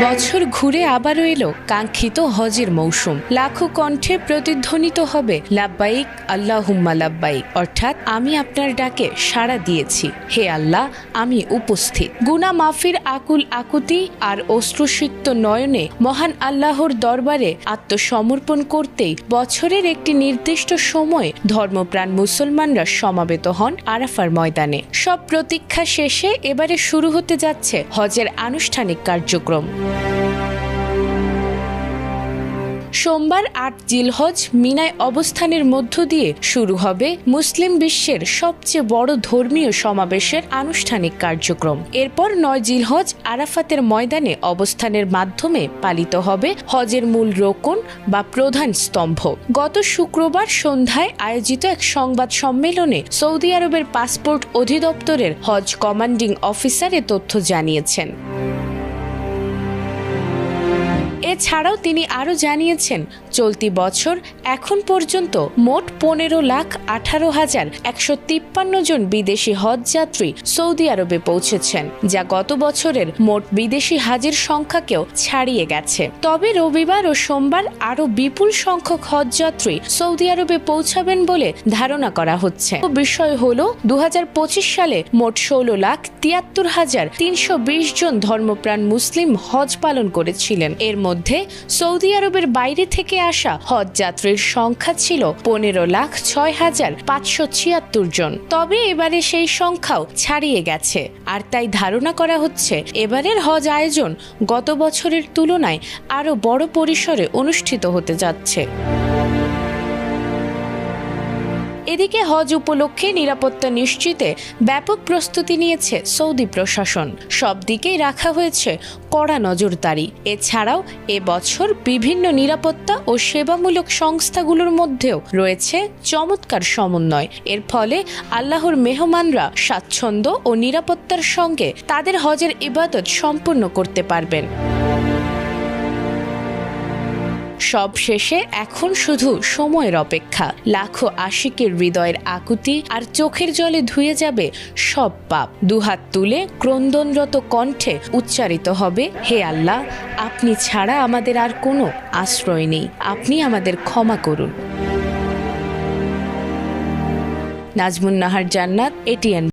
বছর ঘুরে আবারও এলো কাঙ্ক্ষিত হজের মৌসুম। লাখো কণ্ঠে প্রতিধ্বনিত হবে লাব্বাইক আল্লাহুম্মা লাব্বাইক, অর্থাৎ আমি আপনার ডাকে সাড়া দিয়েছি, হে আল্লাহ আমি উপস্থিত। গুনাহ মাফির আকুল আকুতি আর অশ্রুসিক্ত নয়নে মহান আল্লাহর দরবারে আত্মসমর্পণ করতেই বছরের একটি নির্দিষ্ট সময়ে ধর্মপ্রাণ মুসলমানরা সমাবেত হন আরাফার ময়দানে। সব প্রতীক্ষা শেষে এবারে শুরু হতে যাচ্ছে হজের আনুষ্ঠানিক কার্যক্রম। সোমবার ৮ জিলহজ মিনায় অবস্থানের মধ্য দিয়ে শুরু হবে মুসলিম বিশ্বের সবচেয়ে বড় ধর্মীয় সমাবেশের আনুষ্ঠানিক কার্যক্রম। এরপর ৯ জিলহজ আরাফাতের ময়দানে অবস্থানের মাধ্যমে পালিত হবে হজের মূল রোকন বা প্রধান স্তম্ভ। গত শুক্রবার সন্ধ্যায় আয়োজিত এক সংবাদ সম্মেলনে সৌদি আরবের পাসপোর্ট অধিদপ্তরের হজ কমান্ডিং অফিসার এ তথ্য জানিয়েছেন। এছাড়াও তিনি আরও জানিয়েছেন, চলতি বছর এখন পর্যন্ত মোট ১৫,১৮,১৫৩ জন বিদেশি হজ যাত্রী সৌদি আরবে পৌঁছেছেন, যা গত বছরের মোট বিদেশি হাজির সংখ্যাকেও ছাড়িয়ে গেছে। তবে রবিবার ও সোমবার আরও বিপুল সংখ্যক হজ যাত্রী সৌদি আরবে পৌঁছাবেন বলে ধারণা করা হচ্ছে। বিষয় হল ২০২৫ সালে মোট ১৬,৭৩,৩২০ জন ধর্মপ্রাণ মুসলিম হজ পালন করেছিলেন। এর মধ্যে সৌদি আরবের বাইরে থেকে আসা হজ যাত্রীর সংখ্যা ছিল ১৫,০৬,৫৭৬ জন। তবে এবারে সেই সংখ্যাও ছাড়িয়ে গেছে, আর তাই ধারণা করা হচ্ছে এবারের হজ আয়োজন গত বছরের তুলনায় আরও বড় পরিসরে অনুষ্ঠিত হতে যাচ্ছে। এদিকে হজ উপলক্ষে নিরাপত্তা নিশ্চিতে ব্যাপক প্রস্তুতি নিয়েছে সৌদি প্রশাসন। সব দিকেই রাখা হয়েছে কড়া নজরদারি। এছাড়াও এবছর বিভিন্ন নিরাপত্তা ও সেবামূলক সংস্থাগুলোর মধ্যেও রয়েছে চমৎকার সমন্বয়। এর ফলে আল্লাহর মেহমানরা স্বাচ্ছন্দ্য ও নিরাপত্তার সঙ্গে তাদের হজের ইবাদত সম্পূর্ণ করতে পারবেন। সব শেষে এখন শুধু সময়ের অপেক্ষা। লাখো আশিকের হৃদয়ের আকুতি আর চোখের জলে ধুয়ে যাবে সব পাপ। দুহাত তুলে ক্রন্দনরত কণ্ঠে উচ্চারিত হবে, হে আল্লাহ আপনি ছাড়া আমাদের আর কোনো আশ্রয় নেই, আপনি আমাদের ক্ষমা করুন। নাজমুন নাহার জান্নাত, এটিএন।